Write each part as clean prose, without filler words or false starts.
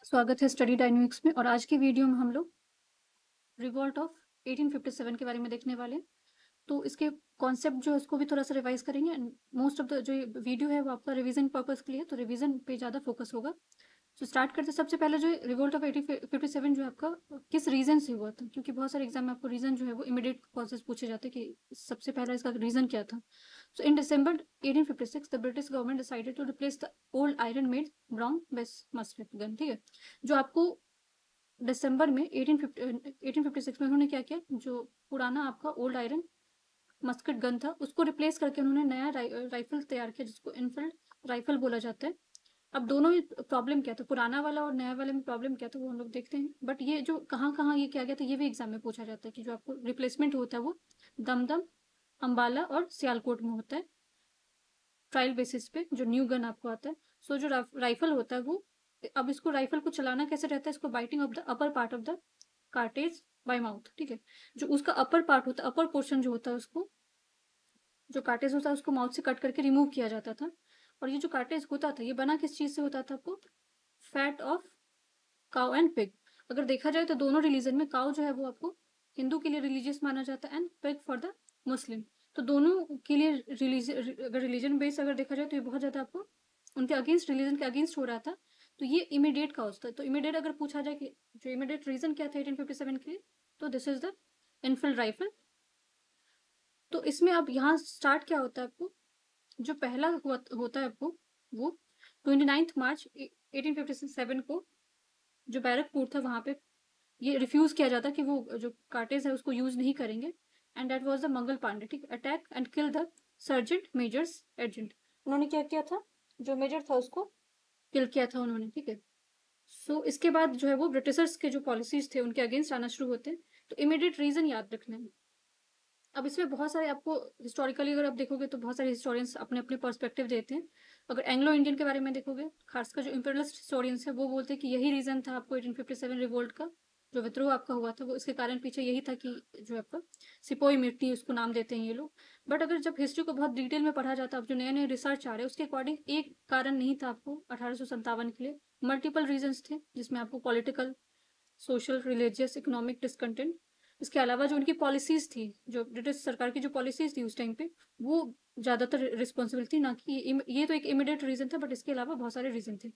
स्वागत है study dynamics में। और आज की वीडियो में हम लोग रिवॉल्ट ऑफ 1857 के बारे में देखने वाले हैं। तो इसके कॉन्सेप्ट जो है उसको भी थोड़ा सा रिवाइज करेंगे एंड मोस्ट ऑफ द जो ये वीडियो है वो आपका रिवीजन पर्पस के लिए, तो रिवीजन पे ज़्यादा फोकस होगा। तो स्टार्ट करते हैं। सबसे पहले जो रिवोल्ट ऑफ 1857 जो है आपका किस रीजन से हुआ था, क्योंकि बहुत सारे एग्जाम में आपको रीजन जो है वो इमीडिएट कॉजेज पूछे जाते हैं कि सबसे पहला इसका रीजन क्या था। So in December 1856 the British government decided to replace the old iron made brown Bess musket gun. ठीक है, जो आपको दिसंबर में 1856 में उन्होंने क्या किया, जो पुराना आपका ओल्ड आयरन मस्केट गन था उसको रिप्लेस करके उन्होंने नया राइफल तैयार किया जिसको इनफील्ड राइफल बोला जाता है। अब दोनों में प्रॉब्लम क्या था, पुराना वाला और नया वाले में प्रॉब्लम क्या था वो हम लोग देखते हैं। बट ये जो कहाँ कहाँ ये किया गया था ये भी एग्जाम में पूछा जाता है कि जो आपको रिप्लेसमेंट होता है वो दमदम, अंबाला और सियालकोट में होता है ट्रायल बेसिस पे जो न्यू गन आपको आता है। सो जो राइफल होता है वो, अब इसको राइफल को चलाना कैसे रहता है, इसको biting off the upper part of the cartridge by mouth. ठीक है, जो उसका अपर पार्ट होता है, अपर पोर्शन जो होता है उसको, जो कार्टेज होता है उसको माउथ से कट करके रिमूव किया जाता था। और ये जो कार्टेज होता था ये बना किस चीज से होता था आपको, fat of cow and pig. अगर देखा जाए तो दोनों रिलीजन में काउ जो है वो आपको हिंदू के लिए रिलीजियस माना जाता है and pig for the Muslim. तो दोनों के लिए अगर रिलीजन बेस अगर देखा जाए तो ये बहुत ज्यादा आपको उनके अगेंस्ट, रिलीजन के अगेंस्ट हो रहा था। तो ये इमीडिएट काउज था। तो इमीडिएट अगर पूछा जाए कि जो इमीडिएट रीजन क्या था 1857 के लिए, तो this is the Enfield rifle. तो इसमें अब यहाँ स्टार्ट क्या होता है आपको, जो पहला होता है आपको वो 29 मार्च 1857 को जो बैरकपुर था वहां पे ये रिफ्यूज किया जाता कि वो जो कार्टेज है उसको यूज नहीं करेंगे। And that was the Mangal Pandey. ठीक, attack and kill the sergeant measures agent. उन्होंने क्या किया था, जो मेजर था उसको किल किया था उन्होंने। ठीक है, सो इसके बाद जो है वो ब्रिटिशर्स के जो पॉलिसीज थे उनके अगेंस्ट आना शुरू होते हैं। तो इमीडिएट रीजन याद रखना है। अब इसमें बहुत सारे आपको हिस्टोरिकली अगर आप देखोगे तो बहुत सारे हिस्टोरियंस अपने अपने पर्सपेक्टिव देते हैं। अगर एंग्लो इंडियन के बारे में देखोगे, खासकर जो इंपीरियलिस्ट हिस्टोरियंस है वो बोलते हैं कि यही रीजन था आपको 1857 रिवोल्ट का, जो विद्रोह आपका हुआ था वो इसके कारण पीछे यही था कि जो आपका सिपोई मिट्टी उसको नाम देते हैं ये लोग। बट अगर जब हिस्ट्री को बहुत डिटेल में पढ़ा जाता है, अब जो नए नए रिसर्च आ रहे हैं उसके अकॉर्डिंग एक कारण नहीं था आपको 1857 के लिए, मल्टीपल रीजन थे जिसमें आपको political, social, religious, economic discontent, इसके अलावा जो उनकी पॉलिसीज थी, जो ब्रिटिश सरकार की जो पॉलिसीज थी उस टाइम पे, वो ज्यादातर रिस्पॉन्सिबल थी, ना कि ये तो एक इमीडिएट रीजन था बट इसके अलावा बहुत सारे रीजन थे।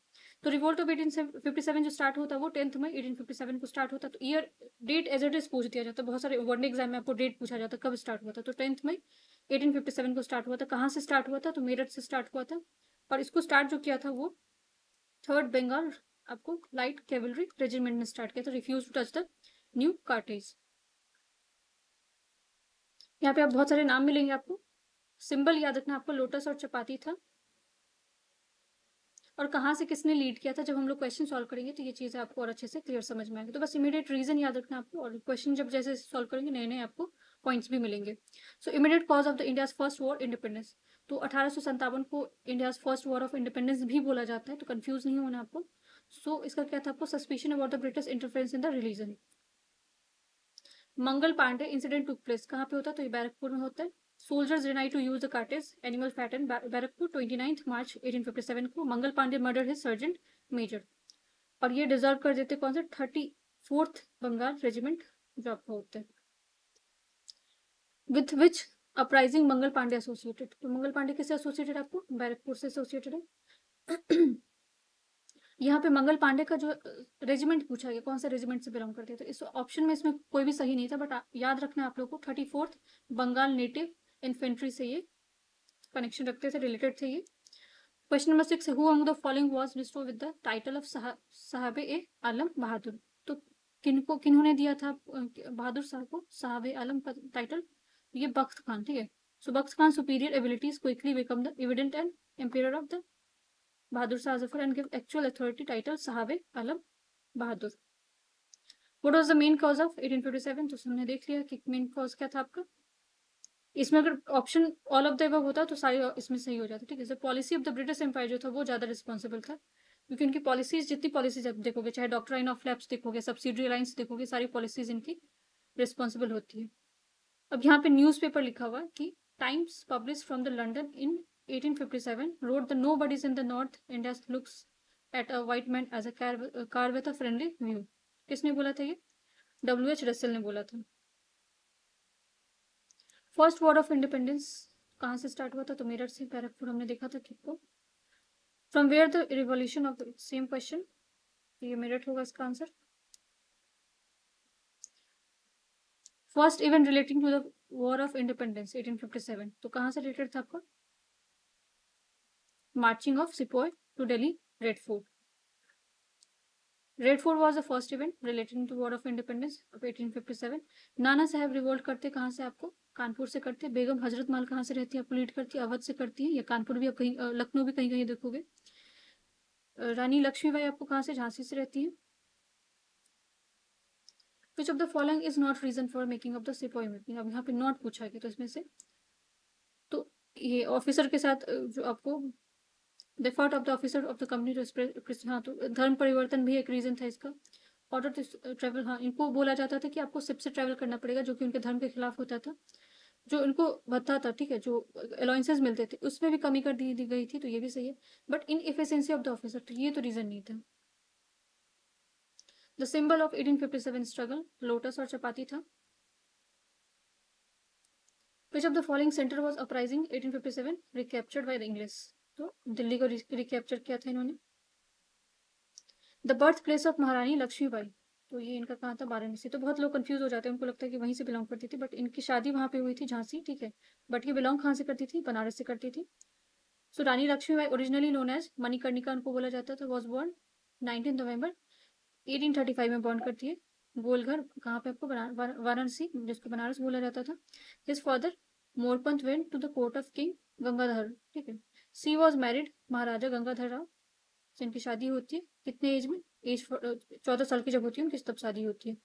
तो रिवोल्ट ऑफ 1857 जो स्टार्ट होता है वो 10 मई 1857 को स्टार्ट होता है। तो year date as it is पूछ दिया जाता है, बहुत सारे वन एग्जाम में आपको डेट पूछा जाता है कब स्टार्ट हुआ था। तो 10 मई 1857 को स्टार्ट हुआ था। कहाँ से स्टार्ट हुआ था, तो मेरठ से स्टार्ट हुआ था। और इसको स्टार्ट जो किया था वो थर्ड बंगाल आपको लाइट कैवलरी रेजिमेंट ने स्टार्ट किया था। Refuse to touch the new cartridge. यहाँ पे आप बहुत सारे नाम मिलेंगे आपको। सिंबल याद रखना आपको, लोटस और चपाती था। और कहाँ से किसने लीड किया था, जब हम लोग क्वेश्चन सॉल्व करेंगे तो ये चीजें आपको और अच्छे से क्लियर समझ में आएंगे। तो बस इमीडिएट रीजन याद रखना आपको, और क्वेश्चन जब जैसे सॉल्व करेंगे नए नए आपको पॉइंट्स भी मिलेंगे। So immediate cause of the India's first war independence, तो 1857 को India's first war of independence भी बोला जाता है, तो कंफ्यूज नहीं होना आपको। सो इसका क्या था आपको, suspicion about the British interference in the religion. Mangal Pandey incident took place कहाँ पे होता है, तो ये बैरकपुर में होता है। Soldiers deny to use the cartridge animal fat in Barrackpore 29 March 1857 को Mangal Pandey murder his sergeant major. और ये डिजर्व कर देते कौन से, 34th बंगाल रेजिमेंट जो आपका होता है। With which uprising Mangal Pandey associated, तो मंगल पांडे किससे एसोसिएटेड आपको, बैरकपुर से एसोसिएटेड है। यहाँ पे मंगल पांडे का जो रेजिमेंट पूछा गया कौन सा रेजिमेंट से बिलोंग करते थे, इस ऑप्शन में इसमें कोई भी सही नहीं था, बट याद रखना आप लोग को 34th बंगाल नेटिव इन्फेंट्री से ये कनेक्शन रखते थे, रिलेटेड थे ये। Question number 6, who among the following was bestowed with the title of Sahibe e Alam Bahadur, तो किन्होंने दिया था बहादुर साहब को साहबे आलम का टाइटल, ये बख्त खान। ठीक है, so Bakht Khan superior abilities quickly become the evident and emperor of the Bahadur Shah Zafar and give actual authority title Sahibe Alam Bahadur. What was the main cause of 1857, तो हमने देख लिया कि मेन कॉज क्या था आपका। इसमें अगर option all of the above होता तो सारी इसमें सही हो जाता। ठीक है, policy of the British empire जो था वो ज्यादा रिस्पॉन्सिबल था, क्योंकि उनकी पॉलिसीज, जितनी पॉलिसीज आप देखोगे, चाहे डॉक्ट्राइन ऑफ लैप्स देखोगे, सब्सिडी अलायंस देखोगे, सारी पॉलिसीज इनकी रिस्पॉन्सिबल होती है। अब यहाँ पे न्यूज़पेपर लिखा हुआ कि Times publish from the London in 1857 wrote the nobodies in the north India looks at a white man as a car with a friendly view. किसने बोला था ये? WH रसेल ने बोला था। फर्स्ट वॉर ऑफ इंडिपेंडेंस कहाँ से start हुआ था? तो मेरठ से। बैरकपुर हमने देखा था किसको। From where the revolution of the same question, ये मेरठ होगा इसका answer. First event relating to the war of independence 1857, तो कहाँ से रिलेटेड था आपका? Marching of sepoy to Delhi red fort. Red fort was the first event relating to war of independence of 1857। Nana साहब revolt करते कहाँ से आपको? कानपुर से करते। बेगम हजरत महल कहाँ से रहती है आपको लीड करती है? अवध से करती है, या कानपुर भी आप कहीं, लखनऊ भी कहीं कहीं देखोगे। रानी लक्ष्मीबाई आपको कहाँ से? झांसी से रहती है। Which of the following is not reason for making of the sepoy mutiny, अब यहाँ पे नॉट पूछा गया, तो इसमें से तो ये ऑफिसर के साथ जो आपको the fault of the officer of the company to express, हाँ तो धर्म परिवर्तन भी एक रीजन था इसका। ऑर्डर टू ट्रेवल, हाँ इनको बोला जाता था कि आपको शिप से ट्रेवल करना पड़ेगा, जो कि उनके धर्म के खिलाफ होता था। जो इनको भत्ता था, ठीक है, जो अलाउंसेस मिलते थे उसमें भी कमी कर दी गई थी, तो ये भी सही है। But in efficiency of the officer, तो ये तो रीजन नहीं था। The symbol of 1857 struggle lotus और चपाती था। विच of the following centre was uprising 1857 recaptured by the English, तो दिल्ली को रिकैप्चर किया था इन्होंने। द बर्थ प्लेस ऑफ महारानी लक्ष्मीबाई, तो ये इनका कहाँ था? वाराणसी। तो बहुत लोग कंफ्यूज हो जाते हैं, उनको लगता है कि वहीं से बिलोंग करती थी, बट इनकी शादी वहां पे हुई थी झांसी, ठीक है, बट ये बिलोंग कहाँ से करती थी? बनारस से करती थी। So Rani Laxmibai originally known as Manikarnika उनको बोला जाता था, वॉज बोर्न 19 नवंबर 1835 में बॉर्न करती है। गोलघर कहाँ पे आपको? वाराणसी, जिसको बनारस बोला जाता था। His father Moropant went to the court of king Gangadhar, ठीक है। She was married Maharaja Gangadhar Rao, जिनकी शादी होती है कितने एज में? एज 14 साल की जब होती है उनकी, तब शादी होती है।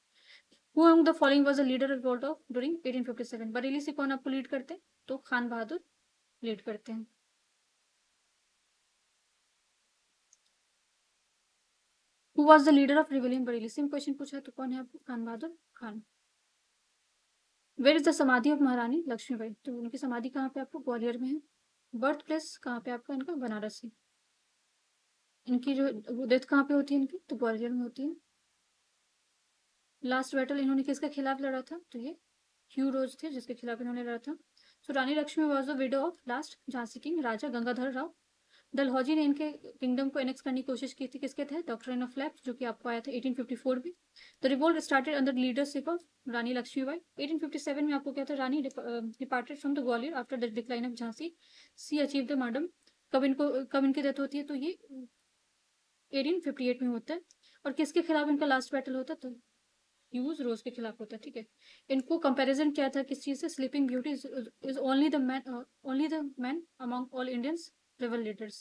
Who among the following was the leader revolt of during 1857, Bareilly से कौन आपको लीड करते हैं? तो खान बहादुर लीड करते हैं। Who was the leader of rebellion Bareilly, same question पूछा है, तो कौन है आपको? खान बहादुर खान। वेयर इज द समाधि ऑफ महारानी लक्ष्मीबाई, तो उनकी समाधि कहाँ पे आपको? ग्वालियर में है। बर्थ प्लेस कहाँ पे आपका इनका? बनारस से। इनकी जो डेथ कहाँ पे होती है इनकी? तो ग्वालियर में होती है। लास्ट बैटल इन्होंने किसके खिलाफ लड़ा था? तो ये ह्यू रोज थे, जिसके खिलाफ इन्होंने लड़ा था। So Rani Laxmi was the widow of last Jhansi king Raja Gangadhar Rao. Dalhousie ने इनके किंगडम को एनेक्स करने की कोशिश की थी, किसके तहत? डॉक्ट्रिन ऑफ लैप्स, जो कि आपको आया था 1854 में। The revolt started under leadership of Rani Laxmibai. 1857 में आपको क्या था? Rani departed from the Gwalior after the decline of Jhansi. She achieve the martyrdom, कब इनकी डेथ होती है? तो ये 1858 में होता है। और किसके खिलाफ इनका लास्ट बैटल होता है? तो ह्यूज रोज के खिलाफ होता है, ठीक है। इनको कंपैरिजन क्या था किस चीज से? Sleeping beauty is only the man among all Indians reveal leaders.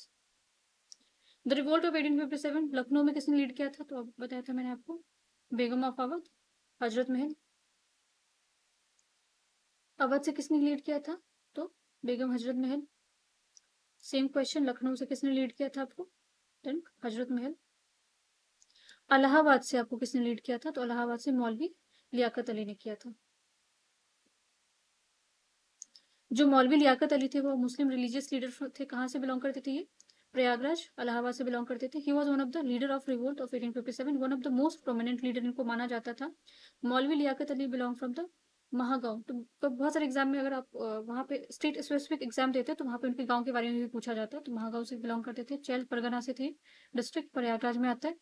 The revolt of 1857 Lucknow में किसने लीड किया था? तो अब बताया था मैंने आपको, बेगम ऑफ अवध, हजरत महल। अवध से किसने लीड किया था? तो बेगम हजरत महल। सेम क्वेश्चन, लखनऊ से किसने लीड किया था आपको? देन हजरत महल। इलाहाबाद से आपको किसने लीड किया था? तो इलाहाबाद से मौलवी लियाकत अली ने किया था। जो मौलवी लियाकत अली थे वो मुस्लिम रिलीजियस लीडर थे, कहाँ से बिलोंग करते थे ये? प्रयागराज, इलाहाबाद से बिलोंग करते थे। He was one of the leader of revolt of 1857, one of the most prominent leader इनको माना जाता था। Maulvi Liaquat Ali belong from the Mahagaon. तो बहुत सारे एग्जाम में अगर आप वहाँ पे स्टेट स्पेसिफिक एग्जाम देते हैं तो वहाँ पे उनके गांव के बारे में भी पूछा जाता है, तो महागांव से बिलोंग करते थे। चैल परगना से थे, डिस्ट्रिक्ट प्रयागराज में आता है।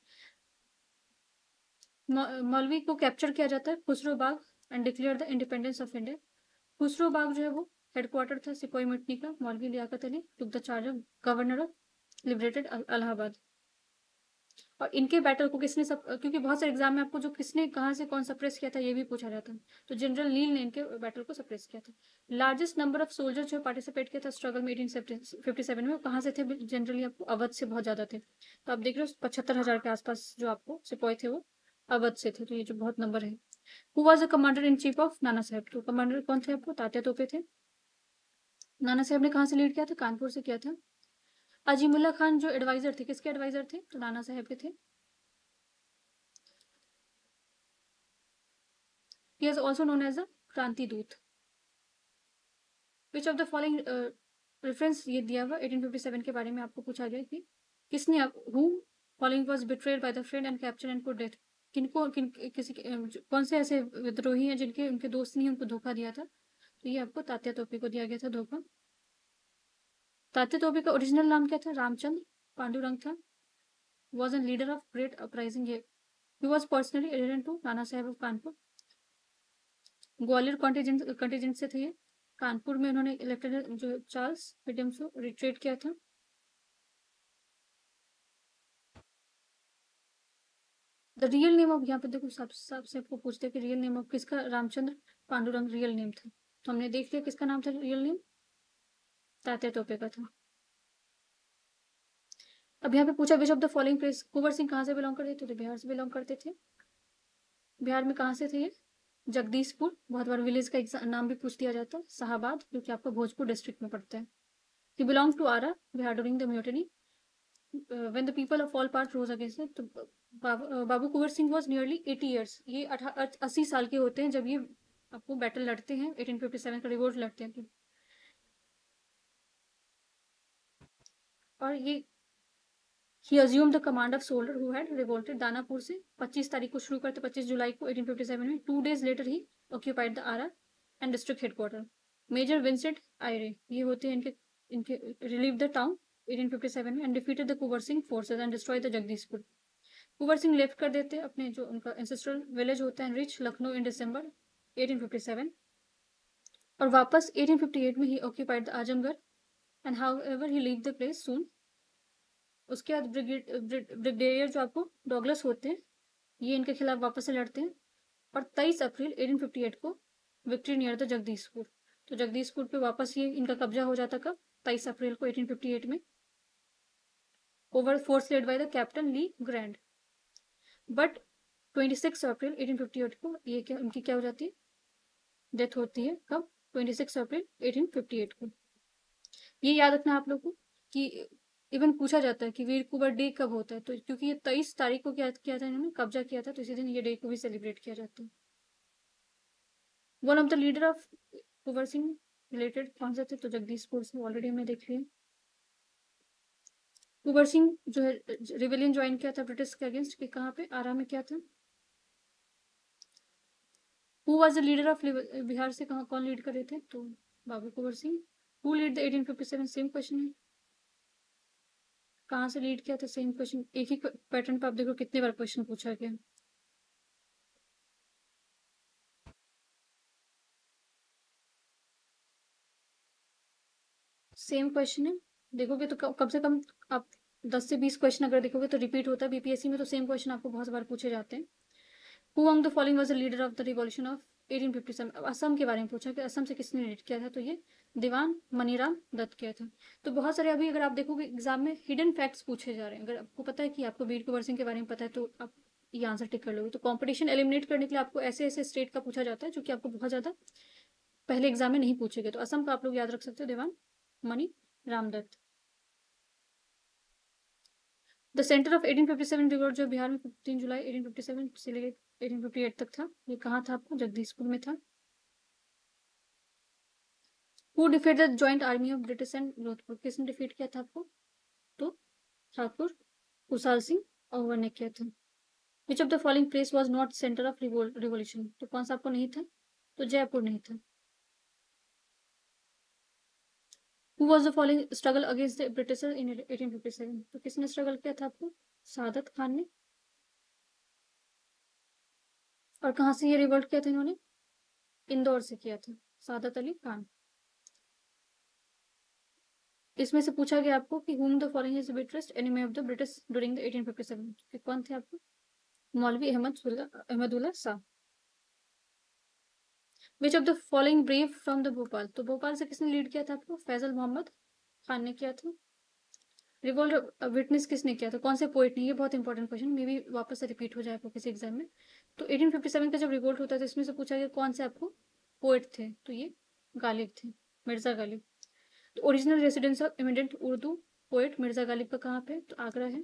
मौलवी को कैप्चर किया जाता है Khusro Bagh and declare the independence of India. Khusro Bagh जो है वो हेडक्वार्टर था सिपोई मिटनी का। Maulvi Liaquat Ali took the charge of governor of liberated Allahabad. और इनके बैटल को किसने क्योंकि बहुत सारे एग्जाम में आपको जो किसने कहाँ से कौन सप्रेस किया था ये भी पूछा जाता है, तो जनरल नील ने इनके बैटल को सप्रेस किया था। लार्जेस्ट नंबर ऑफ सोल्जर जो पार्टिसिपेट किया था स्ट्रगल में 1857 में, वो कहाँ से थे? जनरली आपको अवध से बहुत ज्यादा थे। तो आप देख रहे हो 75,000 के आसपास जो आपको सिपाही थे वो अवध से थे, तो ये जो बहुत नंबर है। Who was the commander in chief of Nana Saheb, तो कमांडर कौन थे आपको? तात्या तोपे थे। नाना साहब ने कहाँ से लीड किया था? कानपुर से किया था। अजीमुल्ला खान जो एडवाइजर थे, किसके एडवाइजर थे? तो नाना साहब के थे। He is also known as the Kranti Doot. Which of the following reference ये दिया हुआ 1857 के बारे में आपको पूछा गया कि किसने who following was betrayed by the friend and capture and put death. कौन से ऐसे विद्रोही हैं जिनके उनके दोस्त ने उनको धोखा दिया था? तो ये आपको तात्या तोपे को दिया गया था धोखा। तात्या तोपे का ओरिजिनल नाम क्या था? रामचंद्र पांडुरंग था। Was an leader of great uprising. He was personally adjutant to Nana Sahib of Kanpur. Gwalior contingent से थे। कानपुर में उन्होंने लेफ्टिनेंट जो चार्ल्स विलियम्स को रिट्रीट किया था। द रियल नेम ऑफ, यहाँ पे देखो सबसे आपको पूछते हैं कि रियल नेम ऑफ किसका रामचंद्र पांडुरंग रियल नेम था, तो हमने देख लिया किसका नाम था रियल नेम, तात्या तोपे का था। अब यहाँ पे पूछा which of the following place, Kunwar Singh कहाँ से बिलोंग करते थे? तो बिहार से बिलोंग करते थे। बिहार में कहाँ से थे ये? जगदीशपुर। बहुत बार विलेज का नाम भी पूछ दिया जाता है। शाहाबाद, जो कि आपका भोजपुर डिस्ट्रिक्ट में पड़ता है। He belong to Arrah Bihar during the mutiny when the people of all part rose against it. तो Babu Kunwar Singh was nearly 80 years. ये 80 साल के होते हैं जब ये आपको बैटल लड़ते हैं, 1857 का रिवोल्ट लड़ते हैं। और ये he assumed the command of soldier who had revolted. Danapur से 25 तारीख को शुरू करते, 25 जुलाई को 1857 में। 2 days later he occupied the Arrah and district headquarter. Major Vincent Eyre, ये होते हैं इनके इनके रिलीव द टाउन 1857 में and defeated the Kunwar Singh forces and destroy the Jagdishpur. Kunwar Singh left कर देते अपने जो उनका एंसेस्ट्रल विलेज होता है रिच लखनऊ इन दिसंबर 1857, और वापस 1858 में he occupied the Azamgarh and however he leave the place soon. उसके बाद ब्रिगेडियर जो आपको डॉगलस होते हैं, ये इनके खिलाफ वापस से लड़ते हैं, और 23 अप्रैल 1858 को विक्ट्री नियर द जगदीशपुर। तो जगदीशपुर पे वापस ये इनका कब्जा हो जाता कब? 23 अप्रैल को 1858 में, over force led by the captain Le Grand. But 26 April 1858 को ये क्या इनकी क्या हो जाती है? डेथ होती है। कब? 26 अप्रैल 1858 को। ये याद रखना आप लोग को कि इवन पूछा जाता है कि वीर कुंवर डे कब होता है, तो क्योंकि ये 23 तारीख को क्या किया था इन्होंने, कब्जा किया था, तो इसी दिन ये डे को भी सेलिब्रेट किया जाता है। One of the leader of Kunwar Singh related कौन से थे? तो जगदीशपुर से ऑलरेडी हमने देख लिया। कुंवर सिंह जो है रिवेलियन ज्वाइन किया था ब्रिटिश के अगेंस्ट, कि कहाँ पे? आरा में। क्या था? Who was the leader of Bihar से कहाँ कौन लीड कर रहे थे? तो Babu Kunwar Singh. Who lead the 1857? Same question है, कहाँ से लीड किया था? सेम क्वेश्चन, एक ही पैटर्न पे आप देखो कितने बार क्वेश्चन पूछा गया। सेम क्वेश्चन है, देखोगे तो कम से कम आप 10 से 20 क्वेश्चन अगर देखोगे तो रिपीट होता है। बीपीएससी में तो सेम क्वेश्चन आपको बहुत बार पूछे जाते हैं। Who among the following was the leader of the revolution of 1857? Assam के बारे में पूछा कि असम से किसने लीड किया था, तो ये दीवान मनीराम दत्त किया था। तो बहुत सारे अभी अगर आप देखोगे एग्जाम में हिडन फैक्ट्स पूछे जा रहे हैं। अगर आपको पता है कि आपको वीर कुंवर सिंह के बारे में पता है तो आप ये आंसर टिक कर लोगे। तो कॉम्पिटिशन एलिमिनेट करने के लिए आपको ऐसे ऐसे स्टेट का पूछा जाता है जो कि आपको बहुत ज्यादा पहले एग्जाम में नहीं पूछे गए। तो असम का आप लोग याद रख सकते हो, Diwan Mani Ram Dutt. The centre of 1857 revolt जो बिहार में 15 जुलाई 1857 से लेकर 1858 तक था, ये कहाँ था? आपको जगदीशपुर में था। Who defeat the joint army of British and Jodhpur? किसने डिफीट किया था आपको? तो ठाकुर कुशाल सिंह अव्वर ने किया था। विच of the following place was not centre of revolution? तो कौन सा आपको नहीं था? तो जयपुर नहीं था। Who was the following struggle against the Britisher in 1857? तो किसने स्ट्रगल किया था आपको? सादत खान ने। और कहाँ से ये रिवोल्ट किया था इन्होंने? इंदौर से किया था, सादत अली खान। इसमें से पूछा गया आपको कि whom the following is the bitterest enemy of the British during the 1857? कि कौन थे आपको? मौलवी अहमदुल्ला शाह। विच of the following brave from the Bhopal? तो भोपाल से किसने लीड किया था आपको? फैजल मोहम्मद खान ने किया था। रिवोल्ट विटनेस किसने किया था? कौन से पोइट ने? ये बहुत इंपॉर्टेंट क्वेश्चन, मे भी वापस से रिपीट हो जाए आपको किसी एग्जाम में। तो 1857 का जब रिवोल्ट होता था इसमें से पूछा गया कौन से आपको पोइट थे, तो ये गालिब थे, मिर्जा गालिब। तो original residence of immediate Urdu poet Mirza Ghalib का कहाँ पे? तो आगरा है।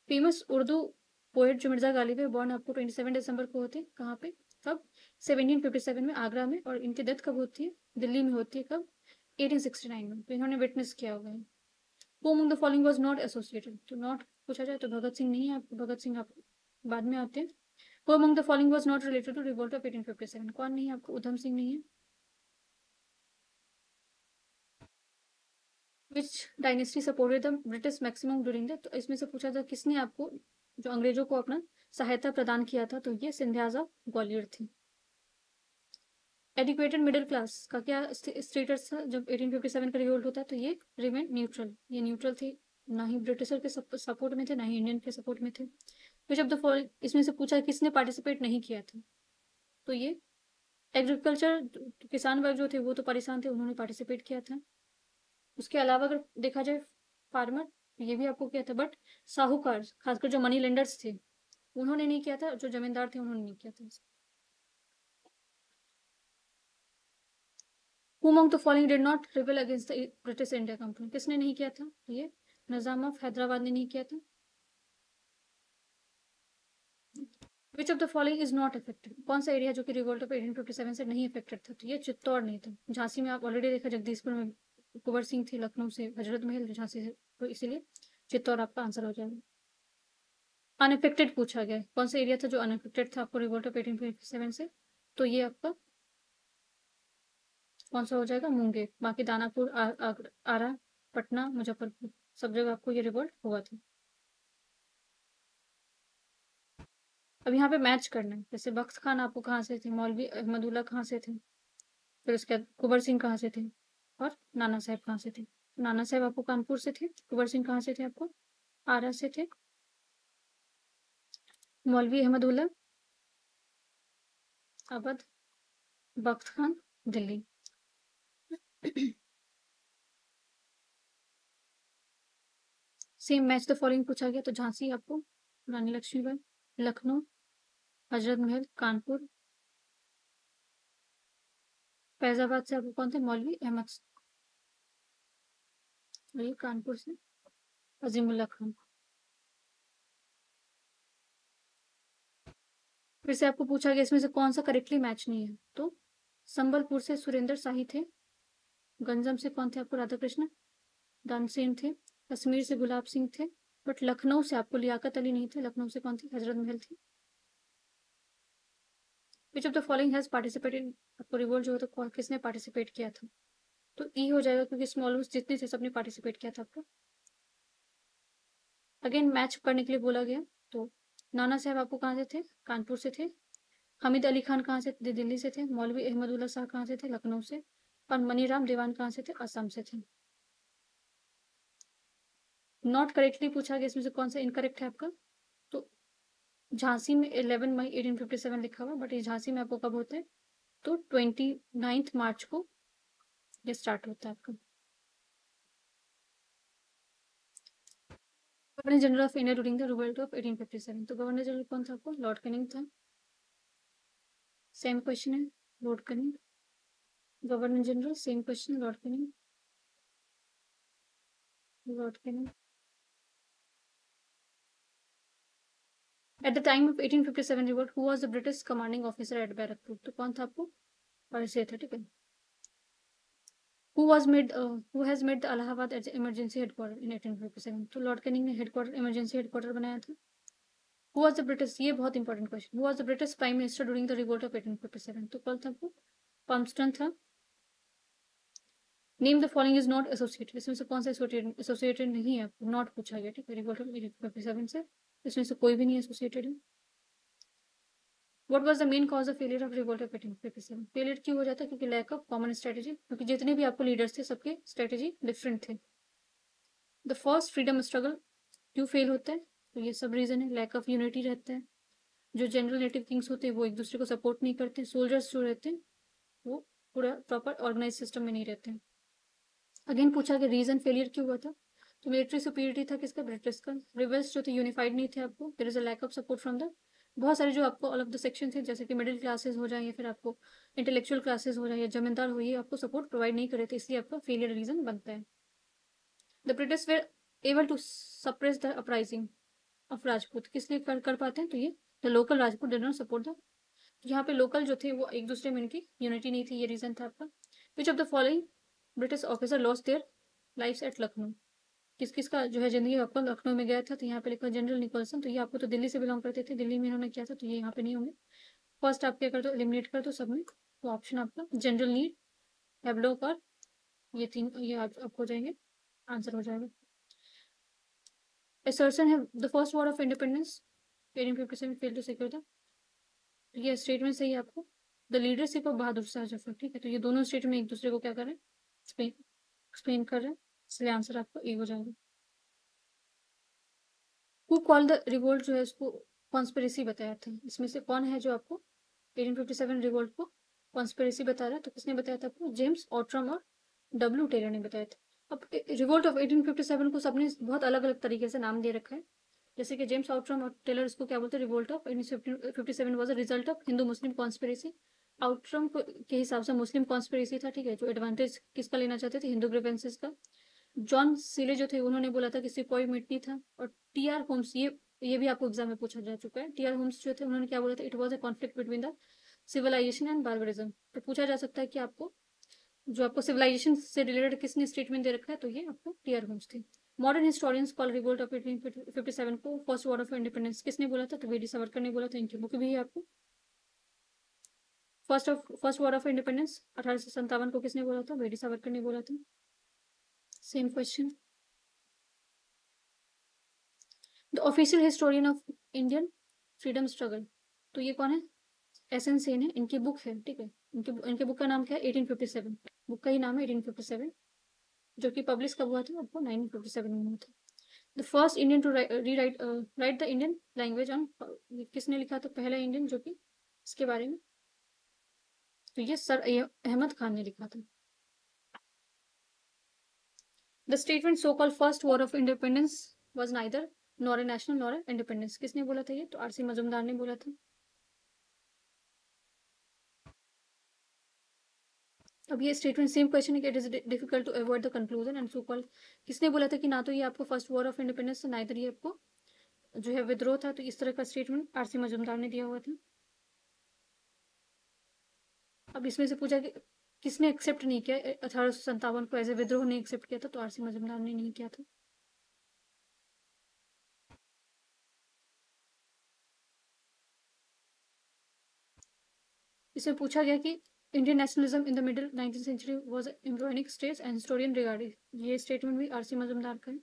फेमस उर्दू पोइट जो मिर्जा गालिब है, बॉर्न आपको 27 दिसंबर को होते हैं। कहाँ पे? कब? 1757 में आगरा में। और इनकी डेथ कब होती है? दिल्ली में होती है। कब? 1869 में। तो इन्होंने विटनेस किया हुआ है। Who among the following was not associated, तो नॉट पूछा जाए तो भगत सिंह नहीं है आपको, भगत सिंह आप बाद में आते हैं। Who among the following was not related to revolt of 1857, कौन नहीं है आपको, उधम सिंह नहीं है। Which dynasty supported the British maximum during the, तो इसमें से पूछा था किसने आपको जो अंग्रेजों को अपना सहायता प्रदान किया था, तो ये सिंधियाज ऑफ ग्वालियर थी। एडुकेटेड मिडिल क्लास का क्या स्टेटस था जब 1857 का रिवोल्ट होता है, तो ये रिमेन न्यूट्रल, ये न्यूट्रल थी, ना ही ब्रिटिशर के सपोर्ट में थे ना ही इंडियन के सपोर्ट में थे। विच ऑफ द फॉलोइंग, इसमें से पूछा किसने पार्टिसिपेट नहीं किया था, तो ये एग्रीकल्चर किसान वर्ग जो थे वो तो परेशान थे, उन्होंने पार्टिसिपेट किया था। उसके अलावा अगर देखा जाए फार्मर, ये भी आपको किया था, बट साहूकार खासकर जो मनी लेंडर्स थे उन्होंने नहीं किया था, जो जमींदार थे उन्होंने नहीं किया था। Who among the following did not rebel against the British India Company, किसने नहीं किया था, ये निजाम ऑफ हैदराबाद ने नहीं किया था। Which of the following is not affected, कौन सा एरिया जो कि रिवोल्ट ऑफ 1857 से नहीं अफेक्टेड था, तो ये चित्तौड़ नहीं था। झांसी में आप ऑलरेडी देखा, जगदीशपुर में कुंवर सिंह थे, लखनऊ से हजरत महल, झांसी से, तो इसीलिए चित्तौड़ आपका आंसर हो जाएगा। अनअफेक्टेड पूछा गया, कौन सा एरिया था जो अनअफेक्टेड था आपको रिवोल्ट ऑफ 1857 से, तो ये आपका कौन सा हो जाएगा, मुंगेर। बाकी दानापुर, आरा, पटना, मुजफ्फरपुर, सब जगह आपको ये रिवोल्ट हुआ था। अब यहाँ पे मैच करना है, जैसे बख्त खान आपको कहाँ से थे, मौलवी अहमदुल्ला कहाँ से थे, फिर उसके बाद कुंवर सिंह कहाँ से थे, और नाना साहब कहाँ से थे। नाना साहब आपको कानपुर से थे, कुंवर सिंह कहाँ से थे आपको आरा से थे, Maulvi Ahmadullah Awadh, Bakht Khan Delhi. Same match the following पूछा गया, तो झांसी आपको रानी लक्ष्मीबाई, लखनऊ, हजरत महल, कानपुर, फैजाबाद से आपको कौन थे, मौलवी अहमद, ये कानपुर से अजीमुल्ला खान। फिर से आपको पूछा गया इसमें से कौन सा करेक्टली मैच नहीं है, तो संबलपुर से सुरेंद्र शाही थे, गंजम से कौन थे आपको, राधा कृष्ण दानसेन थे, कश्मीर से गुलाब सिंह थे, बट लखनऊ से आपको लियाकत अली नहीं थे, लखनऊ से कौन थी, हजरत महल थी। विच of the following has participated, आपको रिवोल्ट जो तो किसने पार्टिसिपेट किया था, तो ई हो जाएगा क्योंकि इसमें ऑलमोस्ट जितने थे सबने पार्टिसिपेट किया था आपको। अगेन मैच करने के लिए बोला गया, तो नाना साहब आपको कहाँ से थे, कानपुर से थे, हामिद अली खान कहाँ से थे, दिल्ली से थे, मौलवी अहमदुल्ला शाह कहाँ से थे, लखनऊ से, और मनीराम देवान कहाँ से थे, असम से थे। नॉट करेक्टली पूछा गया, इसमें से कौन सा इनकरेक्ट है आपका, तो झांसी में 11 मई 1857 लिखा हुआ, बट ये झांसी में आपको कब होता है, तो 29 मार्च को ये स्टार्ट होता है आपका। Governor general of India during the revolt of 1857, तो गवर्नर जनरल कौन था आपको, लॉर्ड कैनिंग था। सेम क्वेश्चन है, Lord Canning, governor general, same question, Lord Canning, Lord Canning. At the time of 1857 revolt, who was the British commanding officer at Barakpur, तो कौन था आपको परिचय था, ठीक है। Who has made the Allahabad as emergency headquarter in 1857, तो Lord Canning ने हेडक्वार्टर इमरजेंसी हेडक्वार्टर बनाया था। Who was the British, ये बहुत important question, Who was the British prime minister during the revolt of 1857, तो कौन था आपको पम्पस्टन था। Name the following is not associated, इसमें से कौन सा एसोसिएटेड नहीं है, आपको नॉट पूछा गया, ठीक है, रिवोल्ट ऑफ 1857 से, इसमें से कोई भी नहीं एसोसिएटेड है। What was the main cause of failure of revolt of 1857, failure क्यों हो जाता है, क्योंकि लैक ऑफ कॉमन स्ट्रेटेजी, क्योंकि जितने भी आपको लीडर्स थे सबके स्ट्रेटेजी डिफरेंट थे। द फर्स्ट फ्रीडम स्ट्रगल क्यों फेल होता है, तो ये सब रीजन है, लैक ऑफ यूनिटी रहता है, जो जनरल नेटिव किंग्स होते हैं वो एक दूसरे को सपोर्ट नहीं करते, सोल्जर्स जो रहते हैं वो पूरा प्रॉपर ऑर्गेनाइज सिस्टम में नहीं रहते हैं। अगेन पूछा कि रीजन फेलियर क्यों हुआ था, तो मिलिट्री सुपीरियरिटी था किसका, ब्रिटिश का। रिबल्स जो थे यूनिफाइड नहीं थे, आपको there is a lack of support from the, बहुत सारे जो आपको ऑल ऑफ द सेक्शन थे, जैसे कि मिडिल क्लासेस हो जाए या फिर आपको इंटेलेक्चुअल क्लासेस हो जाए या जमींदार हो, ये आपको सपोर्ट प्रोवाइड नहीं कर रहे थे, इसलिए आपका फेलियर रीजन बनता है। The British were able to suppress the uprising of Rajput, किस लिए कर पाते हैं, तो ये the local Rajput did not support the, यहाँ पे लोकल जो थे वो एक दूसरे में इनकी यूनिटी नहीं थी, ये रीजन था आपका। Which of the following British officer lost their lifes at Lucknow, किस किस का जो है जिंदगी आपका लखनऊ में गया था, तो यहाँ पे लिखा जनरल निकोलसन, तो ये आपको तो दिल्ली से बिलोंग करते थे, दिल्ली में इन्होंने किया था, तो ये यहाँ पे नहीं होंगे। फर्स्ट आप क्या कर दो, एलिमिनेट कर दो सब में, तो ऑप्शन आपका जनरल नीड, हेवलॉक और ये तीन, ये आप हो जाएंगे, आंसर हो जाएगा। Assertion है the first war of independence 1857 fail to secure the, ये स्टेटमेंट सही है आपको, the leadership of Bahadur Shah Zafar, ठीक है, तो ये दोनों स्टेटमेंट एक दूसरे को क्या कर रहे हैं, एक्सप्लेन कर रहे हैं, इसलिए आंसर आपका ए हो जाएगा। हु कॉल द रिवोल्ट जो है इसको कॉन्स्पिरेसी बताया था, इसमें से कौन है जो आपको 1857 रिवोल्ट को कॉन्स्पिरेसी बता रहा है, तो किसने बताया था आपको, जेम्स ऑट्रम और डब्ल्यू टेलर ने बताया था। अब रिवोल्ट ऑफ 1857 को सबने बहुत अलग अलग तरीके से नाम दे रखा है, जैसे कि जेम्स आउटरम और टेलर इसको क्या बोलते हैं, revolt of 1857 was a result of Hindu Muslim conspiracy. Outram के हिसाब से मुस्लिम कॉन्स्पिरेसी था, ठीक है, जो एडवांटेज किसका लेना चाहते थे, हिंदू ग्रीवेंसेस का। जॉन सीले जो थे उन्होंने बोला था कि सिपोई मिट्टी था, और टी आर होम्स, ये भी आपको एग्जाम में पूछा जा चुका है, टी आर होम्स जो थे उन्होंने क्या बोला था, it was a conflict between the civilisation and barbarism. तो पूछा जा सकता है कि आपको जो आपको सिविलाइजेशन से रिलेटेड किसने स्टेटमेंट दे रखा है, तो ये आपको टी आर होम्स थे। Modern historians call revolt of 1857 को फर्स्ट वॉर ऑफ इंडिपेंडेंस, किसने बोला था, तो वी डी सावरकर ने बोला था, इनकी बुक भी है आपको। फर्स्ट वॉर ऑफ इंडिपेंडेंस 1857 को किसने बोला था, वी डी सावरकर ने बोला था। Same question, the official historian of Indian freedom struggle, तो ये कौन है, एस एन सेन है, इनकी बुक है, ठीक है, इनके बुक का नाम क्या है, 1857, बुक का ही नाम है 1857, जो कि पब्लिश कब हुआ था आपको, 1957 में हुआ था। The first Indian to write the Indian language on, किसने लिखा था पहला इंडियन जो कि इसके बारे में, तो ये सर अहमद खान ने लिखा था। The statement so called first war of independence was neither nor a national nor a independence, किसने बोला था ये, तो आरसी मजूमदार ने बोला था। अब ये स्टेटमेंट सेम क्वेश्चन है कि it is difficult to avoid the conclusion and so called, किसने बोला था कि ना तो ये आपको first war of independence, neither ये आपको जो है विद्रोह था, तो इस तरह का स्टेटमेंट आरसी मजूमदार ने दिया हुआ था। अब इसमें से पूछा कि किसने एक्सेप्ट नहीं किया 1857 को एज ए विद्रोह नहीं एक्सेप्ट किया था, तो आरसी मजूमदार ने नहीं किया था। इसमें पूछा गया कि Indian nationalism in the middle 19th century was embryonic stage and historian regarded, ये स्टेटमेंट भी आरसी मजूमदार का है।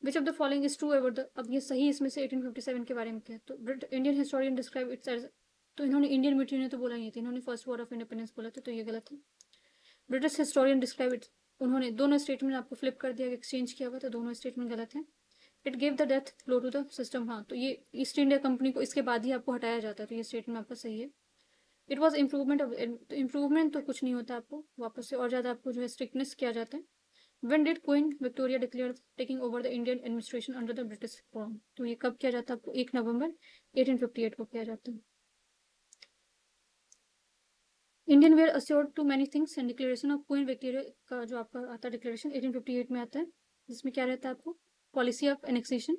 Which of the following is true about the, अब ये सही इसमें से 1857 के बारे में क्या है, तो Indian historian describe its as, तो इन्होंने इंडियन मिलिट्री ने तो बोला ही था, इन्होंने फर्स्ट वॉर ऑफ इंडिपेंडेंस बोला था, तो ये गलत है। ब्रिटिश हिस्टोरियन डिस्क्राइब इट, उन्होंने दोनों स्टेटमेंट आपको फ्लिप कर दिया, एक्सचेंज किया हुआ, तो दोनों स्टेटमेंट गलत है। It give the death blow to the system, हाँ, तो ये ईस्ट इंडिया कंपनी को इसके बाद ही आपको हटाया जाता है, तो ये स्टेटमेंट आपका सही है। It was improvement of, improvement तो कुछ नहीं होता, आपको वापस से और ज़्यादा आपको जो है स्ट्रिक्टनेस किया जाता है। When did Queen Victoria declare taking over the Indian administration under the British Crown? तो ये कब किया जाता है आपको, 1 नवंबर 1858 को किया जाता है। Indian were assured to many things and declaration of queen Victoria का जो आपका आता है डिक्लेरेशन 1858 में आता है, जिसमें क्या रहता है आपको, पॉलिसी ऑफ एनेक्सेशन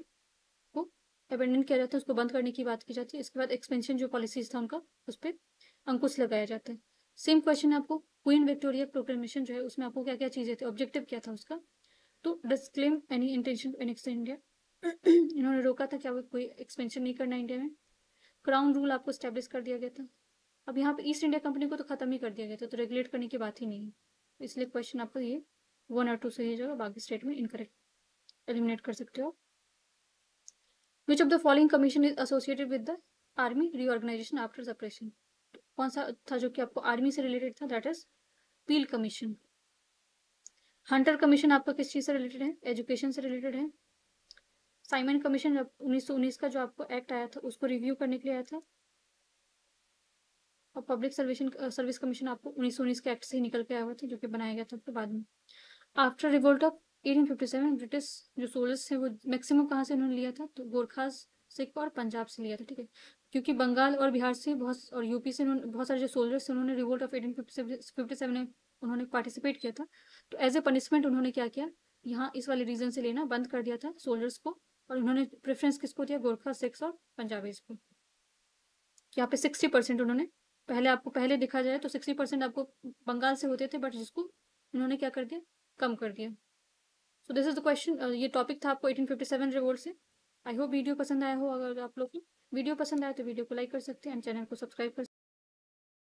को अबेंडन किया जाता है, उसको बंद करने की बात की जाती है। इसके बाद एक्सपेंशन जो पॉलिसीज था उनका, उस पर अंकुश लगाया जाता है। सेम क्वेश्चन है आपको, क्वीन विक्टोरिया प्रोक्लेमेशन जो है उसमें आपको क्या क्या चीजें थी, ऑब्जेक्टिव क्या था उसका, तो disclaim any intention to annex India, इन्होंने रोका था क्या वो कोई एक्सपेंशन नहीं करना इंडिया में। क्राउन रूल आपको स्टैब्लिश कर दिया गया था। अब यहाँ पे ईस्ट इंडिया कंपनी को तो खत्म ही कर दिया गया था, तो रेगुलेट करने की बात ही नहीं है, इसलिए क्वेश्चन आपको ये 1 और 2 सही हो जाएगा, बाकी स्टेटमेंट इनकरेक्ट एलिमिनेट कर सकते हो। Which of the following commission is associated with the army reorganisation after separation, कौन सा था जो कि आपको आर्मी से रिलेटेड था, that is peel commission. Hunter commission आपका किस चीज से रिलेटेड है, एजुकेशन से रिलेटेड है। साइमन कमीशन 1919 का जो आपको एक्ट आया था उसको रिव्यू करने के लिए आया था। और पब्लिक सर्विस कमीशन आपको 1919 के एक्ट से ही निकल के आया हुआ था, जो कि बनाया गया था आपके बाद में। आफ्टर रिवोल्ट ऑफ 1857 ब्रिटिश जो सोल्जर्स थे वो मैक्सिमम कहाँ से उन्होंने लिया था, तो गोरखास, सिख और पंजाब से लिया था, ठीक है, क्योंकि बंगाल और बिहार से बहुत और यूपी से बहुत सारे जो सोल्जर्स थे उन्होंने रिवोल्ट ऑफ 1857 में उन्होंने पार्टिसिपेट किया था, तो एज ए पनिशमेंट उन्होंने क्या किया, यहाँ इस वाले रीजन से लेना बंद कर दिया था सोल्जर्स को, और उन्होंने प्रेफरेंस किसको दिया, गोरखा, सिख्स और पंजाबीज को। यहाँ पे 60% उन्होंने, पहले आपको पहले देखा जाए तो 60% आपको बंगाल से होते थे, बट जिसको उन्होंने क्या कर दिया, कम कर दिया। So this is the question. ये टॉपिक था आपको 1857 रिवोल्ट से। आई होप वीडियो पसंद आया हो। अगर आप लोग को वीडियो पसंद आया तो वीडियो को लाइक कर सकते हैं एंड चैनल को सब्सक्राइब कर